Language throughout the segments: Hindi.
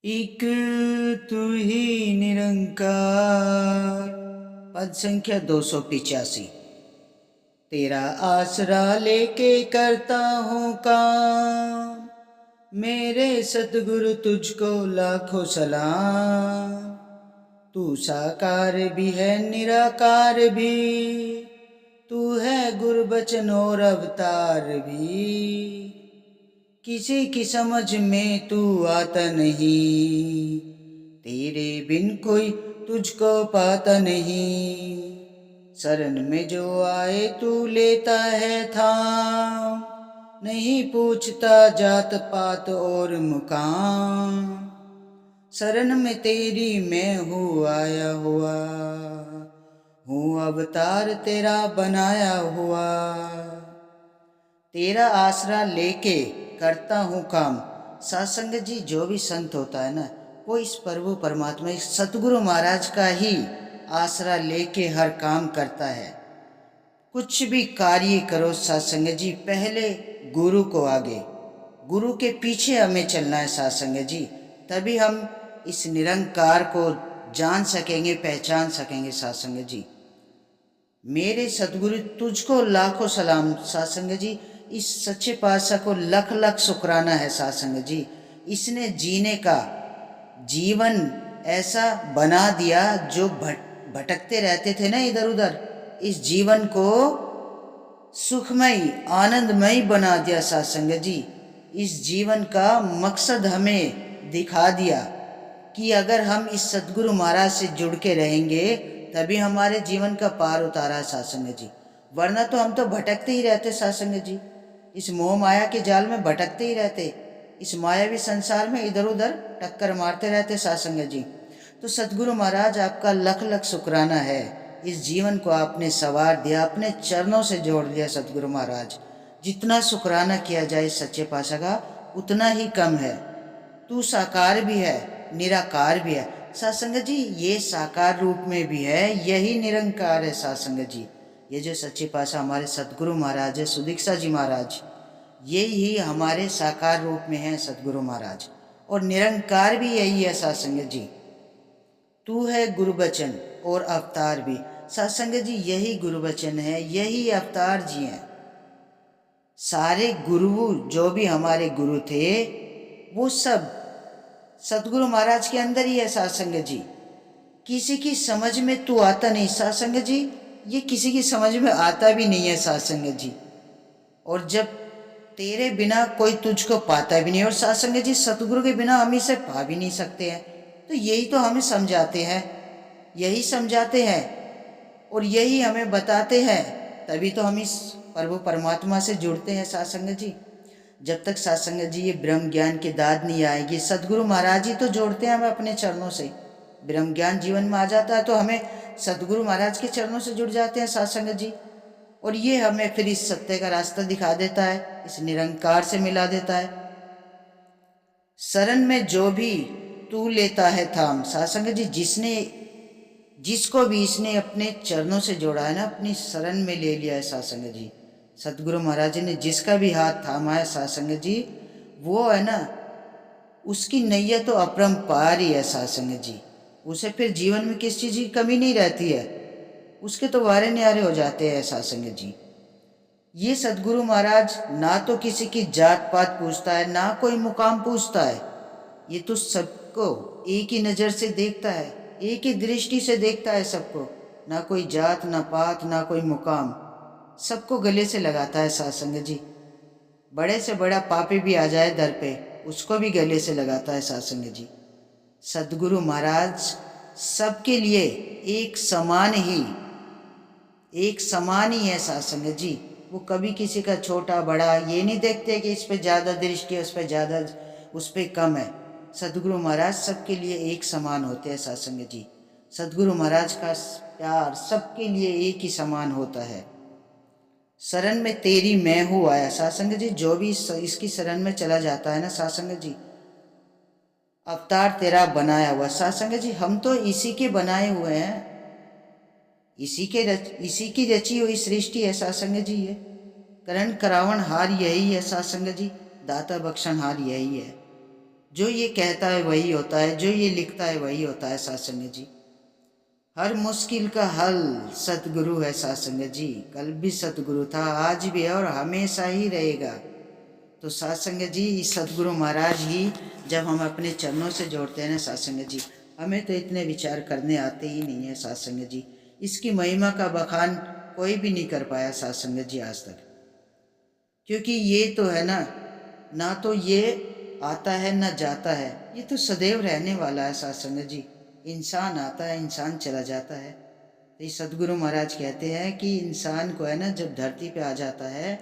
एक तू ही निरंकार। पद संख्या 285। तेरा आसरा लेके करता हूँ काम, मेरे सतगुरु तुझको लाखों सलाम। तू साकार भी है निराकार भी, तू है गुरबचन और अवतार भी। किसी की समझ में तू आता नहीं, तेरे बिन कोई तुझको पाता नहीं। शरण में जो आए तू लेता है थाम, नहीं पूछता जात पात और मुकाम। शरण में तेरी मैं हूँ आया हुआ, हूँ अवतार तेरा बनाया हुआ। तेरा आसरा लेके करता हूँ काम। सत्संग जी, जो भी संत होता है ना, वो इस प्रभु परमात्मा इस सतगुरु महाराज का ही आसरा लेके हर काम करता है। कुछ भी कार्य करो सत्संग जी, पहले गुरु को आगे, गुरु के पीछे हमें चलना है सत्संग जी। तभी हम इस निरंकार को जान सकेंगे, पहचान सकेंगे सत्संग जी। मेरे सतगुरु तुझको लाखों सलाम सत्संग जी। इस सच्चे पातशाह को लख लख शुक्राना है सत्संग जी। इसने जीने का जीवन ऐसा बना दिया, जो भटकते रहते थे ना इधर उधर, इस जीवन को सुखमय आनंदमय बना दिया सत्संग जी। इस जीवन का मकसद हमें दिखा दिया कि अगर हम इस सतगुरु महाराज से जुड़ के रहेंगे तभी हमारे जीवन का पार उतारा है सत्संग जी। वरना तो हम तो भटकते ही रहते सत्संग जी, इस मोह माया के जाल में भटकते ही रहते, इस मायावी संसार में इधर उधर टक्कर मारते रहते सत्संग जी। तो सतगुरु महाराज आपका लख लख शुक्राना है, इस जीवन को आपने सवार दिया, अपने चरणों से जोड़ दिया सतगुरु महाराज। जितना शुक्राना किया जाए सच्चे पातशाह का उतना ही कम है। तू साकार भी है निराकार भी है सत्संग जी। ये साकार रूप में भी है, यही निरंकार है सत्संग जी। ये जो सच्चे पातशाह हमारे सतगुरु महाराज है, सुदीक्षा जी महाराज, ये ही हमारे साकार रूप में है सतगुरु महाराज। और निरंकार भी यही है सत्संग जी। तू है गुरुबचन और अवतार भी सत्संग जी। यही गुरुबचन है, यही अवतार जी हैं। सारे गुरु जो भी हमारे गुरु थे वो सब सतगुरु महाराज के अंदर ही है सत्संग जी। किसी की समझ में तू आता नहीं सत्संग जी, ये किसी की समझ में आता भी नहीं है सत्संग जी। और जब तेरे बिना कोई तुझको पाता भी नहीं, और सत्संग जी सतगुरु के बिना हम इसे पा भी नहीं सकते हैं। तो यही तो हमें समझाते हैं, यही समझाते हैं और यही हमें बताते हैं, तभी तो हम इस प्रभु परमात्मा से जुड़ते हैं सत्संग जी। जब तक सत्संग जी ये ब्रह्म ज्ञान की दाद नहीं आएगी, सदगुरु महाराज ही तो जोड़ते हैं हमें अपने चरणों से। ब्रह्म ज्ञान जीवन में आ जाता है तो हमें सदगुरु महाराज के चरणों से जुड़ जाते हैं सत्संग जी। और ये हमें फिर इस सत्य का रास्ता दिखा देता है, इस निरंकार से मिला देता है। शरण में जो भी तू लेता है थाम सत्संग जी, जिसको भी इसने अपने चरणों से जोड़ा है ना, अपनी शरण में ले लिया है सत्संग जी। सतगुरु महाराज जी ने जिसका भी हाथ थामा है सत्संग जी, वो है ना, उसकी नैया तो अपरंपार ही है सत्संग जी। उसे फिर जीवन में किस चीज़ की कमी नहीं रहती है, उसके तो वारे न्यारे हो जाते हैं सत्संग जी। ये सतगुरु महाराज ना तो किसी की जात पात पूछता है, ना कोई मुकाम पूछता है। ये तो सबको एक ही नज़र से देखता है, एक ही दृष्टि से देखता है सबको। ना कोई जात ना पात ना कोई मुकाम, सबको गले से लगाता है सत्संग जी। बड़े से बड़ा पापी भी आ जाए दर पे, उसको भी गले से लगाता है सत्संग जी। सदगुरु महाराज सबके लिए एक समान ही है सत्संग जी। वो कभी किसी का छोटा बड़ा ये नहीं देखते कि इस पे ज़्यादा दृष्टि है, उस पे ज़्यादा, उस पे कम है। सदगुरु महाराज सबके लिए एक समान होते हैं सत्संग जी। सदगुरु महाराज का प्यार सबके लिए एक ही समान होता है। शरण में तेरी मैं हूँ आया सत्संग जी। जो भी इसकी शरण में चला जाता है ना सत्संग जी, अवतार तेरा बनाया हुआ सत्संग जी। हम तो इसी के बनाए हुए हैं, इसी की रची हुई सृष्टि है सत्संग जी। ये करण करावण हार यही है सत्संग जी, दाता बख्शण हार यही है। जो ये कहता है वही होता है, जो ये लिखता है वही होता है साथ संगत जी। हर मुश्किल का हल सतगुरु है साथ संगत जी। कल भी सतगुरु था, आज भी है और हमेशा ही रहेगा। तो साथ संगत जी, इस सतगुरु महाराज ही जब हम अपने चरणों से जोड़ते हैं ना साथ संगत जी, हमें तो इतने विचार करने आते ही नहीं है साथ संगत जी। इसकी महिमा का बखान कोई भी नहीं कर पाया साथ संगत जी आज तक, क्योंकि ये तो है ना तो ये आता है ना जाता है, ये तो सदैव रहने वाला है साथ संगत जी। इंसान आता है, इंसान चला जाता है। तो ये सदगुरु महाराज कहते हैं कि इंसान को है ना, जब धरती पे आ जाता है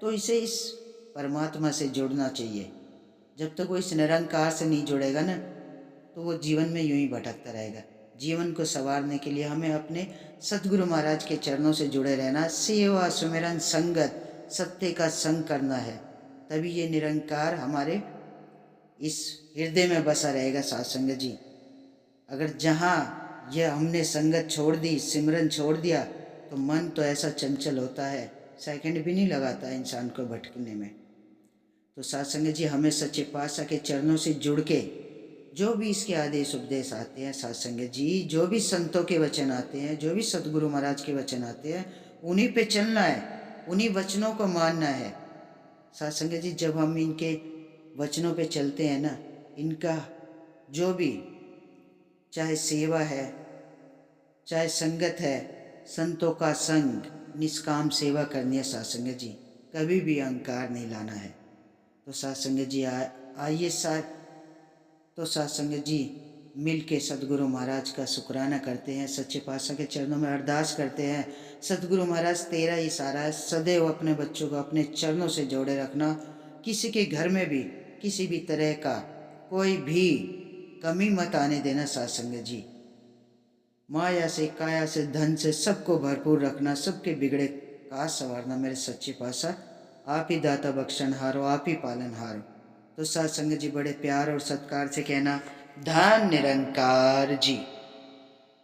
तो इसे इस परमात्मा से जुड़ना चाहिए। जब तक वो इस निरंकार से नहीं जुड़ेगा ना, तो वो जीवन में यूं ही भटकता रहेगा। जीवन को संवारने के लिए हमें अपने सदगुरु महाराज के चरणों से जुड़े रहना, सेवा सुमिरन संगत सत्य का संग करना है। तभी ये निरंकार हमारे इस हृदय में बसा रहेगा साथ संगत जी। अगर जहाँ यह हमने संगत छोड़ दी, सिमरन छोड़ दिया, तो मन तो ऐसा चंचल होता है, सेकंड भी नहीं लगाता इंसान को भटकने में। तो साथ संगत जी, हमें सच्चे पातशाह के चरणों से जुड़ के जो भी इसके आदेश उपदेश आते हैं साथ संगत जी, जो भी संतों के वचन आते हैं, जो भी सतगुरु महाराज के वचन आते हैं, उन्हीं पे चलना है, उन्हीं वचनों को मानना है साथ संगत जी। जब हम इनके वचनों पे चलते हैं ना, इनका जो भी चाहे सेवा है, चाहे संगत है, संतों का संग, निष्काम सेवा करनी है साथ संगत जी। कभी भी अहंकार नहीं लाना है। तो साथ संगत जी आइए तो साथ संगत जी मिल के सदगुरु महाराज का शुक्राना करते हैं, सच्चे पातशाह के चरणों में अरदास करते हैं। सदगुरु महाराज तेरा ही सहारा है, सदैव अपने बच्चों को अपने चरणों से जोड़े रखना। किसी के घर में भी किसी भी तरह का कोई भी कमी मत आने देना साथ संगत जी। माया से, काया से, धन से सबको भरपूर रखना, सबके बिगड़े काज संवारना मेरे सच्चे पातशाह। आप ही दाता बख्शनहार हो, आप ही पालनहार हो। तो साथ संगत जी बड़े प्यार और सत्कार से कहना, धन निरंकार जी।